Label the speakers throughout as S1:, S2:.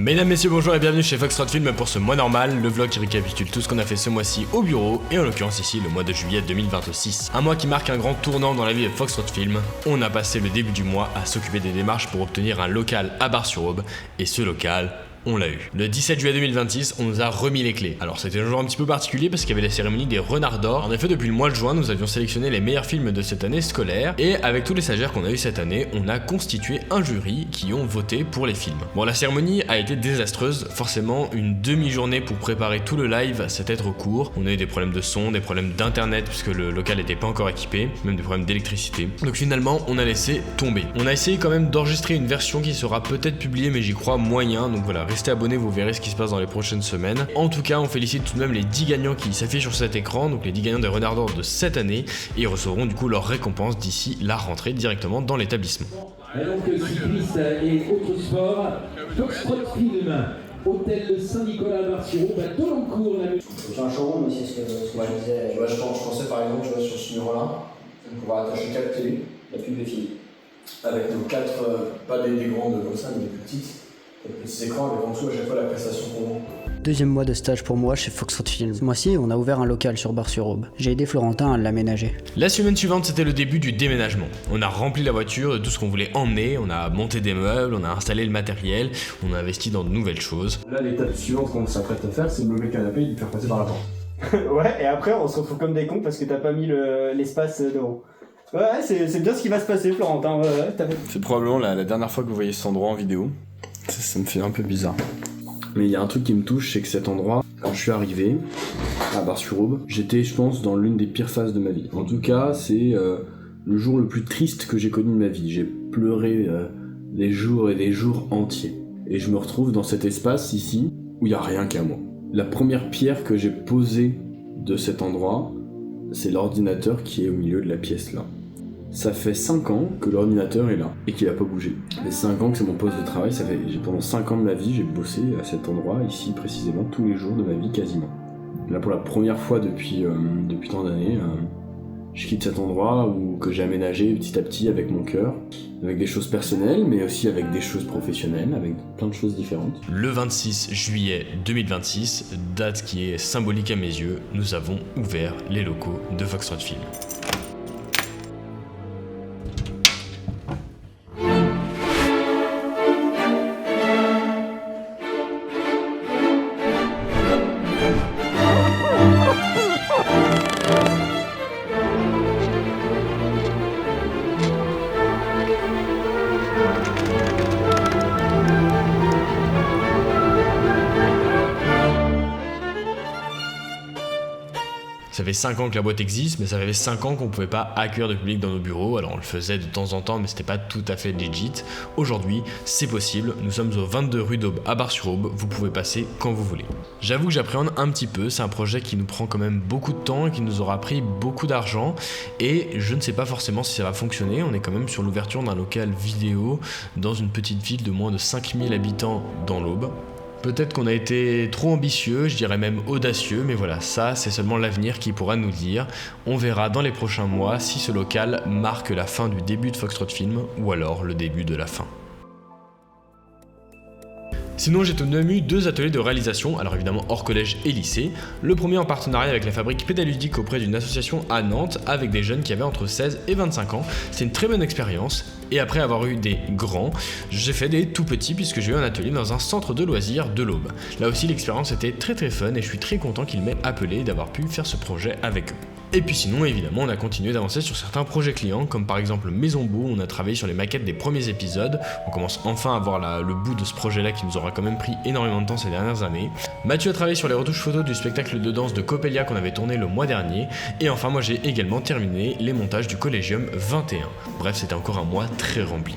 S1: Mesdames, messieurs, bonjour et bienvenue chez Foxtrot Film pour ce mois normal, le vlog qui récapitule tout ce qu'on a fait ce mois-ci au bureau, et en l'occurrence ici le mois de juillet 2026. Un mois qui marque un grand tournant dans la vie de Foxtrot Film. On a passé le début du mois à s'occuper des démarches pour obtenir un local à Bar-sur-Aube, et ce local, on l'a eu. Le 17 juillet 2026, on nous a remis les clés. Alors c'était un jour un petit peu particulier parce qu'il y avait la cérémonie des Renards d'Or. En effet, depuis le mois de juin, nous avions sélectionné les meilleurs films de cette année scolaire et avec tous les stagiaires qu'on a eu cette année, on a constitué un jury qui ont voté pour les films. Bon, la cérémonie a été désastreuse, forcément une demi-journée pour préparer tout le live, c'était trop court. On a eu des problèmes de son, des problèmes d'internet puisque le local n'était pas encore équipé, même des problèmes d'électricité. Donc finalement, on a laissé tomber. On a essayé quand même d'enregistrer une version qui sera peut-être publiée, mais j'y crois moyen. Donc voilà, restez abonnés, vous verrez ce qui se passe dans les prochaines semaines. En tout cas, on félicite tout de même les 10 gagnants qui s'affichent sur cet écran, donc les 10 gagnants des Renards d'Or de cette année, et ils recevront du coup leur récompense d'ici la rentrée directement dans l'établissement.
S2: Et donc cyclistes et autres sports, Foxtrot Film, hôtel de Saint-Nicolas à Bar-sur-Aube, à Dolencourt.
S3: J'ai un showroom aussi, ce que je disais. Je pensais par exemple sur ce numéro-là, on pourra attacher 4 télés, la pub des filles. Avec nos 4, pas des grandes comme ça, mais des plus petites. Petits écrans avec en dessous à chaque fois la prestation qu'on vend.
S4: Deuxième mois de stage pour moi chez Foxtrot Film. Ce mois-ci, on a ouvert un local sur Bar-sur-Aube. J'ai aidé Florentin à l'aménager.
S1: La semaine suivante, c'était le début du déménagement. On a rempli la voiture de tout ce qu'on voulait emmener, on a monté des meubles, on a installé le matériel, on a investi dans de nouvelles choses.
S5: Là, l'étape suivante qu'on s'apprête à faire, c'est de lever le canapé et de le faire passer par la porte.
S6: Ouais, et après, on se retrouve comme des cons parce que t'as pas mis l'espace devant. Ouais, c'est bien ce qui va se passer, Florentin. Ouais,
S5: c'est probablement la dernière fois que vous voyez cet endroit en vidéo. Ça me fait un peu bizarre. Mais il y a un truc qui me touche, c'est que cet endroit, quand je suis arrivé à Bar-sur-Aube, j'étais, je pense, dans l'une des pires phases de ma vie. En tout cas, c'est le jour le plus triste que j'ai connu de ma vie. J'ai pleuré des jours et des jours entiers. Et je me retrouve dans cet espace ici, où il n'y a rien qu'à moi. La première pierre que j'ai posée de cet endroit, c'est l'ordinateur qui est au milieu de la pièce là. Ça fait 5 ans que l'ordinateur est là et qu'il a pas bougé. Les 5 ans que c'est mon poste de travail, pendant 5 ans de ma vie, j'ai bossé à cet endroit, ici précisément, tous les jours de ma vie quasiment. Là pour la première fois depuis tant d'années, je quitte cet endroit que j'ai aménagé petit à petit avec mon cœur, avec des choses personnelles, mais aussi avec des choses professionnelles, avec plein de choses différentes.
S1: Le 26 juillet 2026, date qui est symbolique à mes yeux, nous avons ouvert les locaux de Foxtrot Film. Ça fait 5 ans que la boîte existe, mais ça fait 5 ans qu'on pouvait pas accueillir de public dans nos bureaux. Alors on le faisait de temps en temps, mais c'était pas tout à fait legit. Aujourd'hui, c'est possible. Nous sommes au 22 rue d'Aube à Bar-sur-Aube. Vous pouvez passer quand vous voulez. J'avoue que j'appréhende un petit peu. C'est un projet qui nous prend quand même beaucoup de temps et qui nous aura pris beaucoup d'argent. Et je ne sais pas forcément si ça va fonctionner. On est quand même sur l'ouverture d'un local vidéo dans une petite ville de moins de 5000 habitants dans l'Aube. Peut-être qu'on a été trop ambitieux, je dirais même audacieux, mais voilà, ça c'est seulement l'avenir qui pourra nous dire. On verra dans les prochains mois si ce local marque la fin du début de Foxtrot Film ou alors le début de la fin. Sinon, j'ai tout de même eu 2 ateliers de réalisation, alors évidemment hors collège et lycée. Le premier en partenariat avec la fabrique pédaludique auprès d'une association à Nantes avec des jeunes qui avaient entre 16 et 25 ans. C'est une très bonne expérience. Et après avoir eu des grands, j'ai fait des tout petits puisque j'ai eu un atelier dans un centre de loisirs de l'Aube. Là aussi, l'expérience était très très fun et je suis très content qu'ils m'aient appelé et d'avoir pu faire ce projet avec eux. Et puis sinon, évidemment, on a continué d'avancer sur certains projets clients, comme par exemple Maison Beau, où on a travaillé sur les maquettes des premiers épisodes. On commence enfin à voir le bout de ce projet-là qui nous aura quand même pris énormément de temps ces dernières années. Mathieu a travaillé sur les retouches photos du spectacle de danse de Coppelia qu'on avait tourné le mois dernier. Et enfin, moi j'ai également terminé les montages du Collégium 21. Bref, c'était encore un mois très rempli.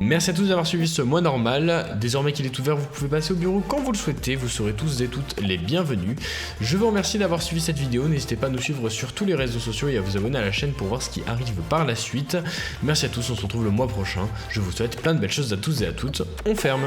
S1: Merci à tous d'avoir suivi ce mois normal. Désormais qu'il est ouvert, vous pouvez passer au bureau quand vous le souhaitez. Vous serez tous et toutes les bienvenus. Je vous remercie d'avoir suivi cette vidéo. N'hésitez pas à nous suivre sur tous les réseaux sociaux et à vous abonner à la chaîne pour voir ce qui arrive par la suite. Merci à tous, on se retrouve le mois prochain. Je vous souhaite plein de belles choses à tous et à toutes. On ferme.